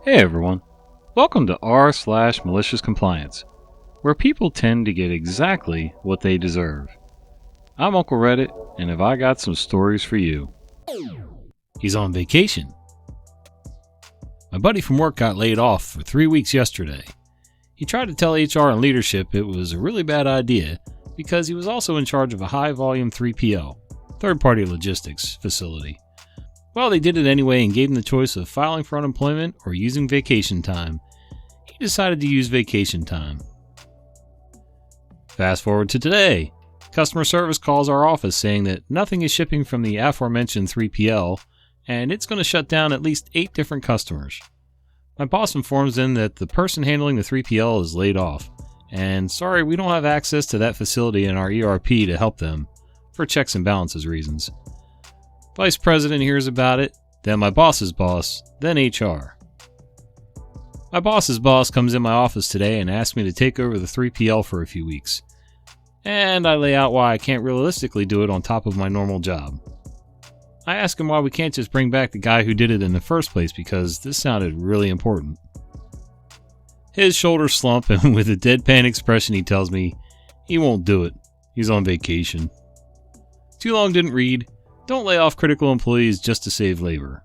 Hey everyone, welcome to r/Malicious Compliance, where people tend to get exactly what they deserve. I'm Uncle Reddit, and have I got some stories for you. He's on vacation. My buddy from work got laid off for 3 weeks yesterday. He tried to tell HR and leadership it was a really bad idea because he was also in charge of a high-volume 3PL, third-party logistics, facility. Well, they did it anyway and gave him the choice of filing for unemployment or using vacation time. He decided to use vacation time. Fast forward to today. Customer service calls our office saying that nothing is shipping from the aforementioned 3PL and it's going to shut down at least 8 different customers. My boss informs them that the person handling the 3PL is laid off, and sorry, we don't have access to that facility in our ERP to help them, for checks and balances reasons. Vice President hears about it, then my boss's boss, then HR. My boss's boss comes in my office today and asks me to take over the 3PL for a few weeks. And I lay out why I can't realistically do it on top of my normal job. I ask him why we can't just bring back the guy who did it in the first place because this sounded really important. His shoulders slump and with a deadpan expression he tells me he won't do it. He's on vacation. Too long didn't read. Don't lay off critical employees just to save labor.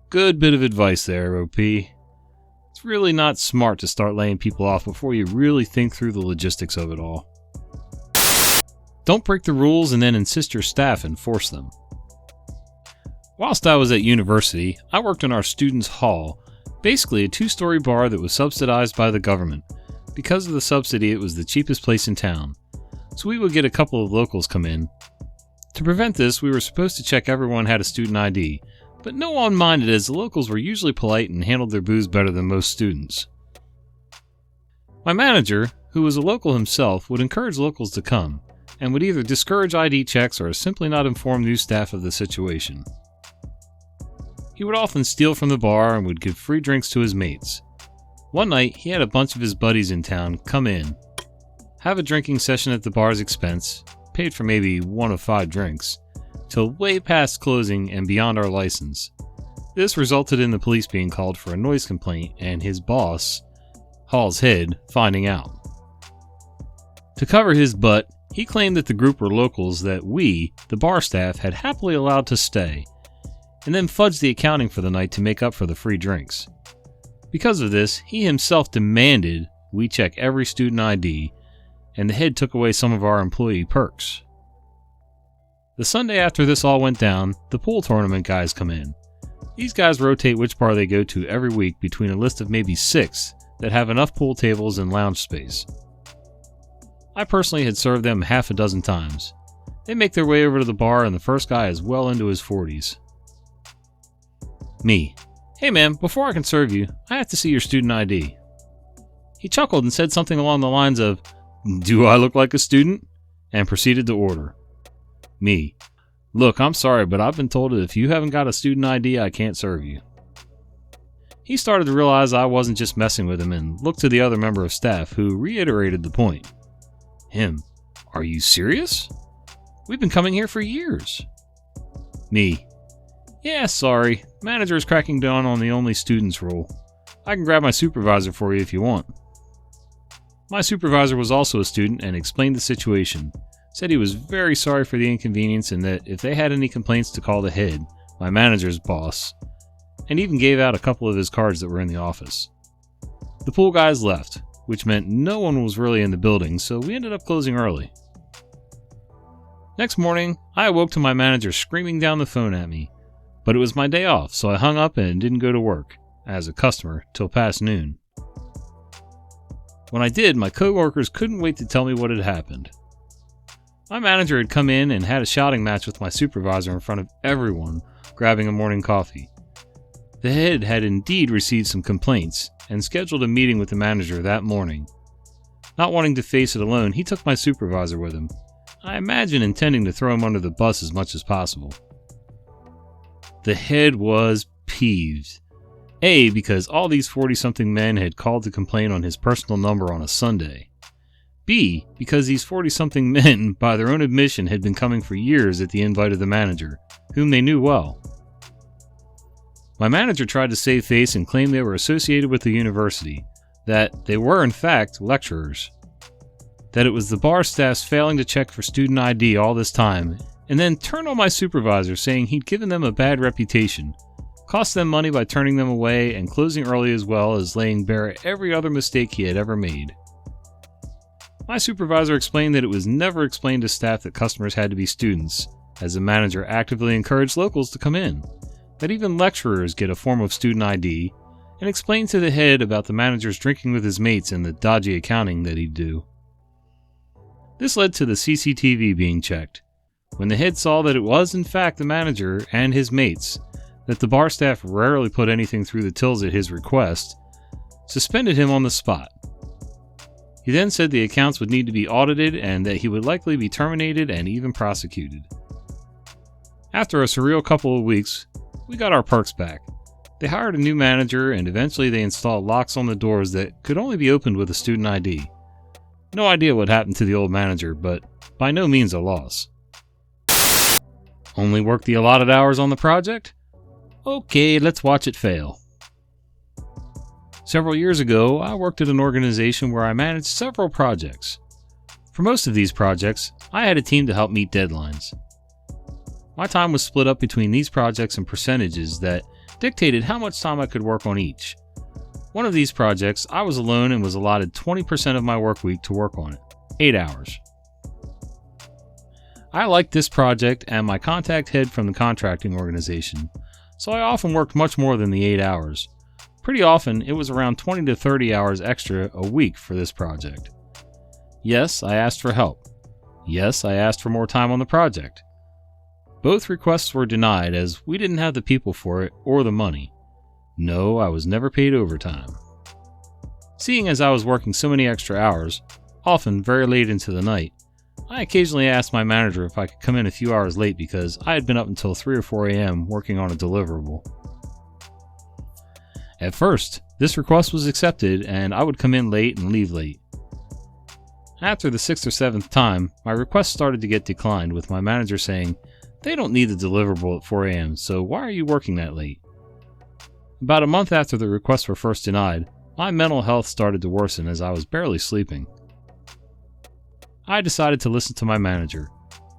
Good bit of advice there, OP. It's really not smart to start laying people off before you really think through the logistics of it all. Don't break the rules and then insist your staff enforce them. Whilst I was at university, I worked in our students' hall, basically a 2-story bar that was subsidized by the government. Because of the subsidy, it was the cheapest place in town. So we would get a couple of locals come in. To prevent this, we were supposed to check everyone had a student ID, but no one minded as the locals were usually polite and handled their booze better than most students. My manager, who was a local himself, would encourage locals to come, and would either discourage ID checks or simply not inform new staff of the situation. He would often steal from the bar and would give free drinks to his mates. One night, he had a bunch of his buddies in town come in, have a drinking session at the bar's expense, paid for maybe 1 of 5 drinks, till way past closing and beyond our license. This resulted in the police being called for a noise complaint and his boss, Hall's head, finding out. To cover his butt, he claimed that the group were locals that we, the bar staff, had happily allowed to stay, and then fudged the accounting for the night to make up for the free drinks. Because of this, he himself demanded we check every student ID, and the head took away some of our employee perks. The Sunday after this all went down, the pool tournament guys come in. These guys rotate which bar they go to every week between a list of maybe 6 that have enough pool tables and lounge space. I personally had served them half a dozen times. They make their way over to the bar and the first guy is well into his 40s. Me. Hey man, before I can serve you, I have to see your student ID. He chuckled and said something along the lines of, "Do I look like a student?" and proceeded to order. Me. Look, I'm sorry, but I've been told that if you haven't got a student ID, I can't serve you. He started to realize I wasn't just messing with him and looked to the other member of staff who reiterated the point. Him. Are you serious? We've been coming here for years. Me. Yeah, sorry. Manager is cracking down on the only students rule. I can grab my supervisor for you if you want. My supervisor was also a student and explained the situation, said he was very sorry for the inconvenience and that if they had any complaints to call the head, my manager's boss, and even gave out a couple of his cards that were in the office. The pool guys left, which meant no one was really in the building, so we ended up closing early. Next morning, I awoke to my manager screaming down the phone at me, but it was my day off, so I hung up and didn't go to work, as a customer, till past noon. When I did, my coworkers couldn't wait to tell me what had happened. My manager had come in and had a shouting match with my supervisor in front of everyone, grabbing a morning coffee. The head had indeed received some complaints and scheduled a meeting with the manager that morning. Not wanting to face it alone, he took my supervisor with him, I imagine intending to throw him under the bus as much as possible. The head was peeved. A, because all these 40-something men had called to complain on his personal number on a Sunday. B, because these 40-something men, by their own admission, had been coming for years at the invite of the manager, whom they knew well. My manager tried to save face and claim they were associated with the university, that they were in fact lecturers, that it was the bar staff's failing to check for student ID all this time, and then turned on my supervisor saying he'd given them a bad reputation, cost them money by turning them away and closing early as well as laying bare every other mistake he had ever made. My supervisor explained that it was never explained to staff that customers had to be students, as the manager actively encouraged locals to come in, that even lecturers get a form of student ID, and explained to the head about the manager's drinking with his mates and the dodgy accounting that he'd do. This led to the CCTV being checked, when the head saw that it was in fact the manager and his mates, that the bar staff rarely put anything through the tills at his request, suspended him on the spot. He then said the accounts would need to be audited and that he would likely be terminated and even prosecuted. After a surreal couple of weeks, we got our perks back. They hired a new manager and eventually they installed locks on the doors that could only be opened with a student ID. No idea what happened to the old manager, but by no means a loss. Only worked the allotted hours on the project? Okay, let's watch it fail. Several years ago, I worked at an organization where I managed several projects. For most of these projects, I had a team to help meet deadlines. My time was split up between these projects and percentages that dictated how much time I could work on each. One of these projects, I was alone and was allotted 20% of my work week to work on it, 8 hours. I liked this project and my contact head from the contracting organization, so I often worked much more than the 8 hours. Pretty often, it was around 20 to 30 hours extra a week for this project. Yes, I asked for help. Yes, I asked for more time on the project. Both requests were denied as we didn't have the people for it or the money. No, I was never paid overtime. Seeing as I was working so many extra hours, often very late into the night, I occasionally asked my manager if I could come in a few hours late because I had been up until 3 or 4 a.m. working on a deliverable. At first, this request was accepted and I would come in late and leave late. After the 6th or 7th time, my request started to get declined with my manager saying, "They don't need the deliverable at 4 a.m., so why are you working that late?" About a month after the requests were first denied, my mental health started to worsen as I was barely sleeping. I decided to listen to my manager.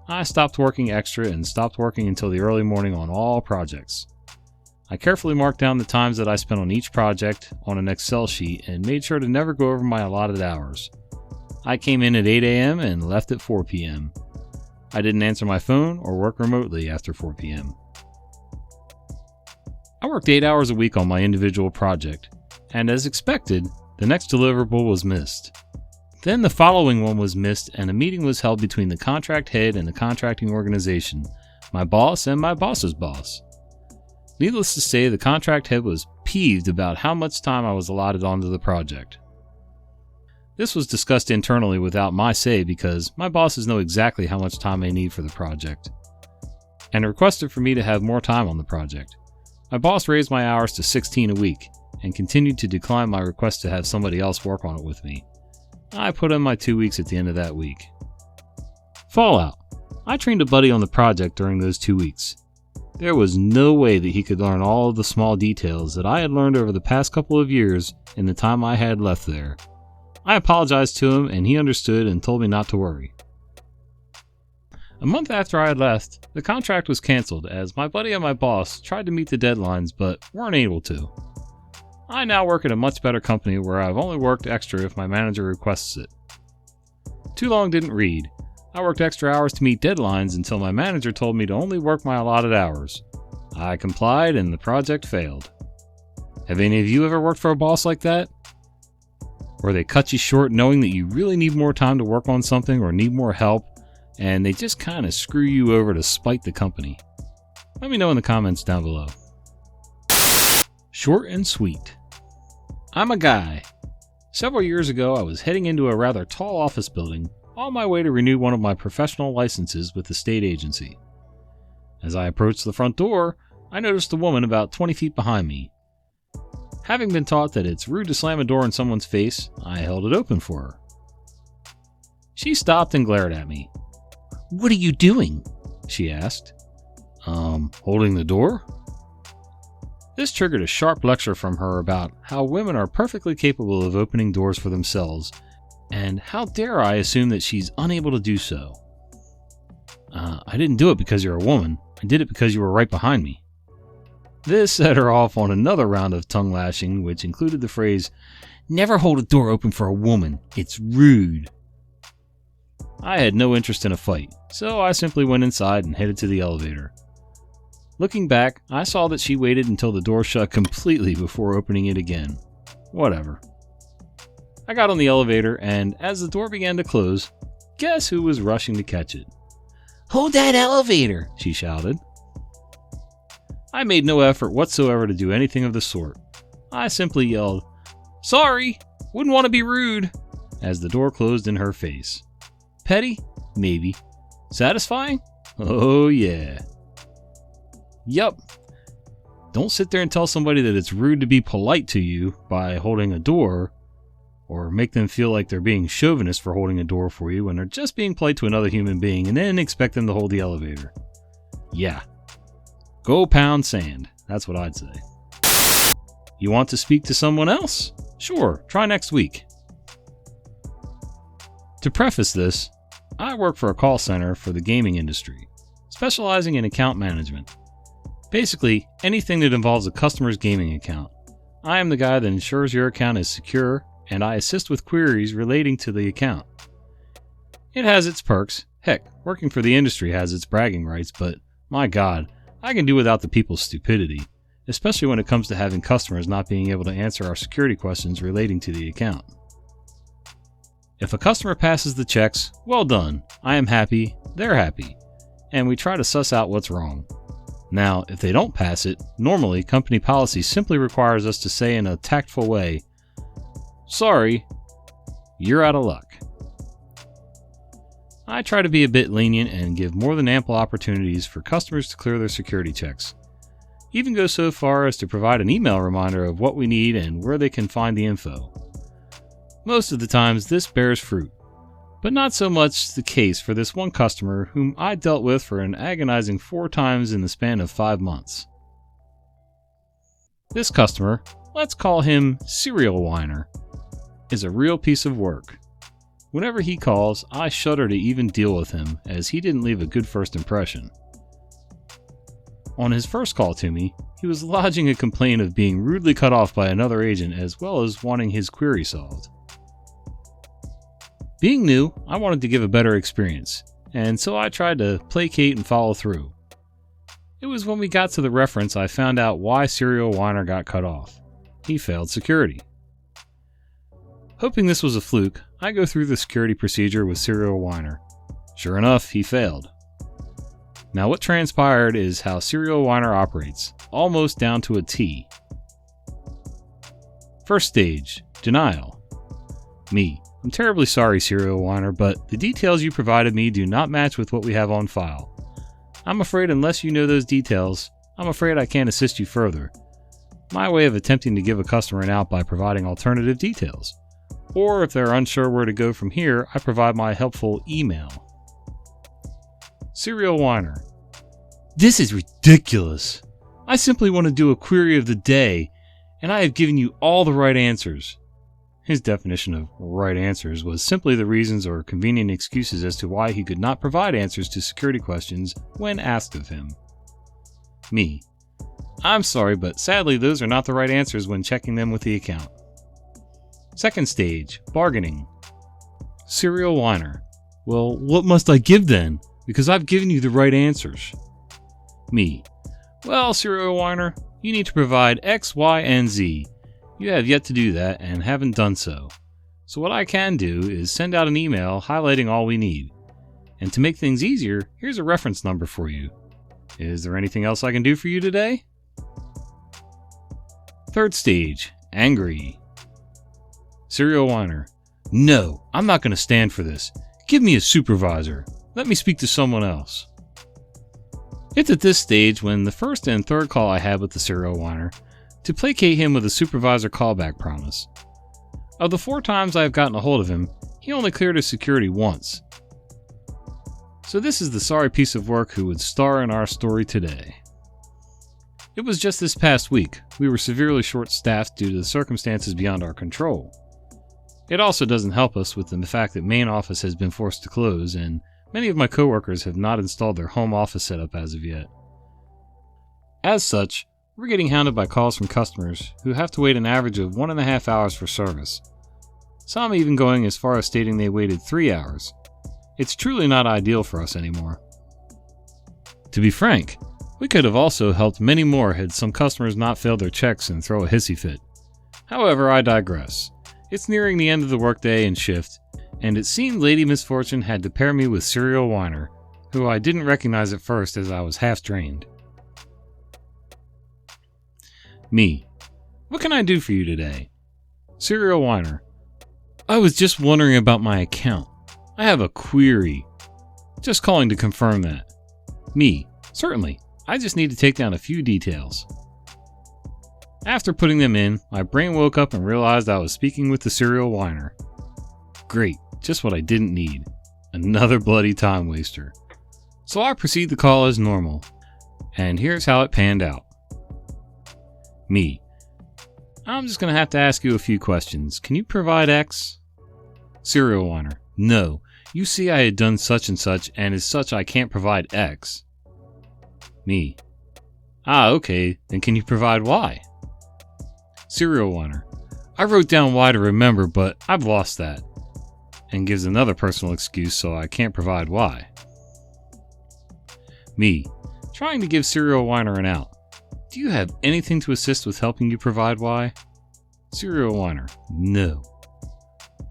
I stopped working extra and stopped working until the early morning on all projects. I carefully marked down the times that I spent on each project on an Excel sheet and made sure to never go over my allotted hours. I came in at 8 a.m. and left at 4 p.m. I didn't answer my phone or work remotely after 4 p.m. I worked 8 hours a week on my individual project, and as expected, the next deliverable was missed. Then the following one was missed and a meeting was held between the contract head and the contracting organization, my boss and my boss's boss. Needless to say, the contract head was peeved about how much time I was allotted onto the project. This was discussed internally without my say because my bosses know exactly how much time I need for the project, and requested for me to have more time on the project. My boss raised my hours to 16 a week and continued to decline my request to have somebody else work on it with me. I put in my 2 weeks at the end of that week. Fallout. I trained a buddy on the project during those 2 weeks. There was no way that he could learn all of the small details that I had learned over the past couple of years in the time I had left there. I apologized to him and he understood and told me not to worry. A month after I had left, the contract was canceled as my buddy and my boss tried to meet the deadlines but weren't able to. I now work at a much better company where I've only worked extra if my manager requests it. Too long didn't read. I worked extra hours to meet deadlines until my manager told me to only work my allotted hours. I complied and the project failed. Have any of you ever worked for a boss like that? Where they cut you short knowing that you really need more time to work on something or need more help, and they just kind of screw you over to spite the company? Let me know in the comments down below. Short and sweet. I'm a guy. Several years ago, I was heading into a rather tall office building on my way to renew one of my professional licenses with the state agency. As I approached the front door, I noticed a woman about 20 feet behind me. Having been taught that it's rude to slam a door in someone's face, I held it open for her. She stopped and glared at me. "What are you doing?" she asked. Holding the door?" This triggered a sharp lecture from her about how women are perfectly capable of opening doors for themselves, and how dare I assume that she's unable to do so. I didn't do it because you're a woman. I did it because you were right behind me. This set her off on another round of tongue lashing, which included the phrase, "Never hold a door open for a woman. It's rude." I had no interest in a fight, so I simply went inside and headed to the elevator. Looking back, I saw that she waited until the door shut completely before opening it again. Whatever. I got on the elevator, and as the door began to close, guess who was rushing to catch it? "Hold that elevator!" she shouted. I made no effort whatsoever to do anything of the sort. I simply yelled, "Sorry! Wouldn't want to be rude!" as the door closed in her face. Petty? Maybe. Satisfying? Oh yeah. Yup. Don't sit there and tell somebody that it's rude to be polite to you by holding a door, or make them feel like they're being chauvinist for holding a door for you when they're just being polite to another human being, and then expect them to hold the elevator. Yeah. Go pound sand. That's what I'd say. You want to speak to someone else? Sure, try next week. To preface this, I work for a call center for the gaming industry, specializing in account management. Basically, anything that involves a customer's gaming account. I am the guy that ensures your account is secure, and I assist with queries relating to the account. It has its perks. Heck, working for the industry has its bragging rights, but my God, I can do without the people's stupidity, especially when it comes to having customers not being able to answer our security questions relating to the account. If a customer passes the checks, well done. I am happy, they're happy, and we try to suss out what's wrong. Now, if they don't pass it, normally company policy simply requires us to say in a tactful way, "Sorry, you're out of luck." I try to be a bit lenient and give more than ample opportunities for customers to clear their security checks. Even go so far as to provide an email reminder of what we need and where they can find the info. Most of the times this bears fruit, but not so much the case for this one customer whom I dealt with for an agonizing 4 times in the span of 5 months. This customer, let's call him Serial Whiner, is a real piece of work. Whenever he calls, I shudder to even deal with him, as he didn't leave a good first impression. On his first call to me, he was lodging a complaint of being rudely cut off by another agent as well as wanting his query solved. Being new, I wanted to give a better experience, and so I tried to placate and follow through. It was when we got to the reference I found out why Serial Whiner got cut off. He failed security. Hoping this was a fluke, I go through the security procedure with Serial Whiner. Sure enough, he failed. Now what transpired is how Serial Whiner operates, almost down to a T. First stage, denial. Me. I'm terribly sorry, Serial Whiner, but the details you provided me do not match with what we have on file. I'm afraid unless you know those details, I'm afraid I can't assist you further. My way of attempting to give a customer an out by providing alternative details. Or if they're unsure where to go from here, I provide my helpful email. Serial Whiner. This is ridiculous. I simply want to do a query of the day, and I have given you all the right answers. His definition of right answers was simply the reasons or convenient excuses as to why he could not provide answers to security questions when asked of him. Me. I'm sorry, but sadly those are not the right answers when checking them with the account. Second stage, bargaining. Serial Whiner. Well, what must I give then? Because I've given you the right answers. Me. Well, Serial Whiner, you need to provide X, Y, and Z. You have yet to do that and haven't done so. So what I can do is send out an email highlighting all we need. And to make things easier, here's a reference number for you. Is there anything else I can do for you today? Third stage, angry. Serial Whiner. No, I'm not going to stand for this. Give me a supervisor. Let me speak to someone else. It's at this stage when the first and third call I had with the Serial Whiner to placate him with a supervisor callback promise. Of the 4 times I have gotten a hold of him, he only cleared his security once. So this is the sorry piece of work who would star in our story today. It was just this past week. We were severely short-staffed due to the circumstances beyond our control. It also doesn't help us with the fact that main office has been forced to close, and many of my coworkers have not installed their home office setup as of yet. As such, we're getting hounded by calls from customers who have to wait an average of 1.5 hours for service. Some even going as far as stating they waited 3 hours. It's truly not ideal for us anymore. To be frank, we could have also helped many more had some customers not failed their checks and throw a hissy fit. However, I digress. It's nearing the end of the workday and shift, and it seemed Lady Misfortune had to pair me with Serial Whiner, who I didn't recognize at first as I was half-drained. Me. What can I do for you today? Serial Whiner. I was just wondering about my account. I have a query. Just calling to confirm that. Me. Certainly. I just need to take down a few details. After putting them in, my brain woke up and realized I was speaking with the Serial Whiner. Great. Just what I didn't need. Another bloody time waster. So I proceed to call as normal. And here's how it panned out. Me. I'm just going to have to ask you a few questions. Can you provide X? Serial Whiner. No. You see I had done such and such, and as such I can't provide X. Me. Ah, okay. Then can you provide Y? Serial Whiner. I wrote down Y to remember, but I've lost that. And gives another personal excuse so I can't provide Y. Me. Trying to give Serial Whiner an out. Do you have anything to assist with helping you provide Y? Serial Whiner. No.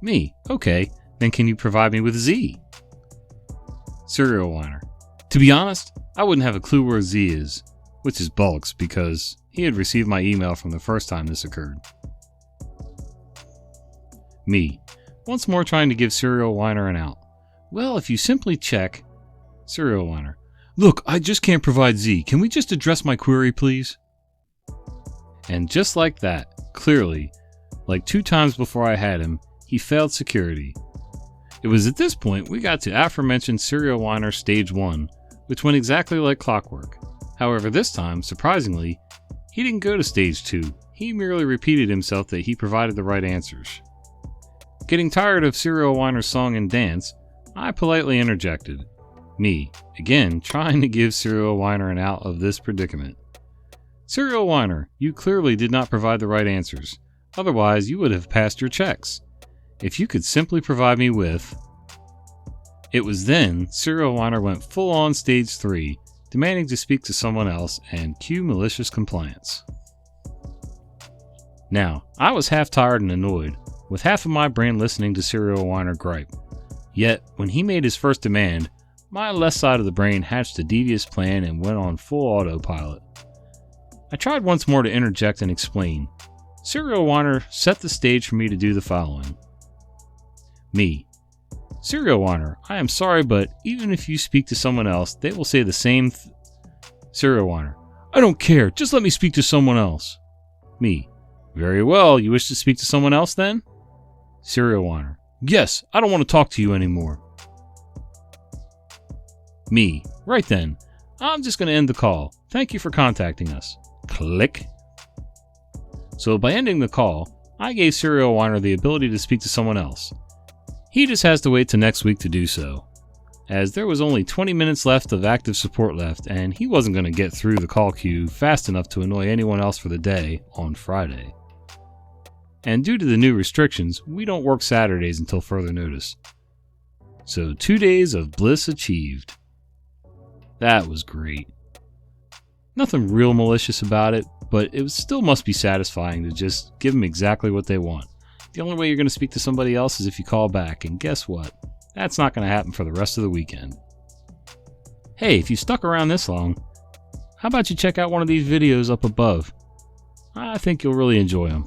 Me. Okay. Then can you provide me with Z? Serial Whiner. To be honest, I wouldn't have a clue where Z is, which is Bulks because he had received my email from the first time this occurred. Me. Once more trying to give Serial Whiner an out. Well, if you simply check... Serial Whiner. Look, I just can't provide Z. Can we just address my query, please? And just like that, clearly, like 2 times before I had him, he failed security. It was at this point we got to aforementioned Serial Whiner Stage 1, which went exactly like clockwork. However, this time, surprisingly, he didn't go to Stage 2. He merely repeated himself that he provided the right answers. Getting tired of Serial Whiner's song and dance, I politely interjected. Me, again, trying to give Serial Whiner an out of this predicament. Serial Whiner, you clearly did not provide the right answers. Otherwise, you would have passed your checks. If you could simply provide me with... It was then Serial Whiner went full on Stage 3, demanding to speak to someone else and cue Malicious Compliance. Now, I was half tired and annoyed, with half of my brain listening to Serial Whiner gripe. Yet, when he made his first demand, my left side of the brain hatched a devious plan and went on full autopilot. I tried once more to interject and explain. Serial Whiner set the stage for me to do the following. Me. Serial Whiner, I am sorry, but even if you speak to someone else, they will say the same Serial Whiner. I don't care, just let me speak to someone else. Me. Very well, you wish to speak to someone else then? Serial Whiner. Yes, I don't want to talk to you anymore. Me. Right then. I'm just going to end the call. Thank you for contacting us. Click. So by ending the call, I gave Serial Whiner the ability to speak to someone else. He just has to wait till next week to do so, as there was only 20 minutes left of active support left, and he wasn't going to get through the call queue fast enough to annoy anyone else for the day on Friday. And due to the new restrictions, we don't work Saturdays until further notice. So 2 days of bliss achieved. That was great. Nothing real malicious about it, but it still must be satisfying to just give them exactly what they want. The only way you're going to speak to somebody else is if you call back, and guess what? That's not going to happen for the rest of the weekend. Hey, if you stuck around this long, how about you check out one of these videos up above? I think you'll really enjoy them.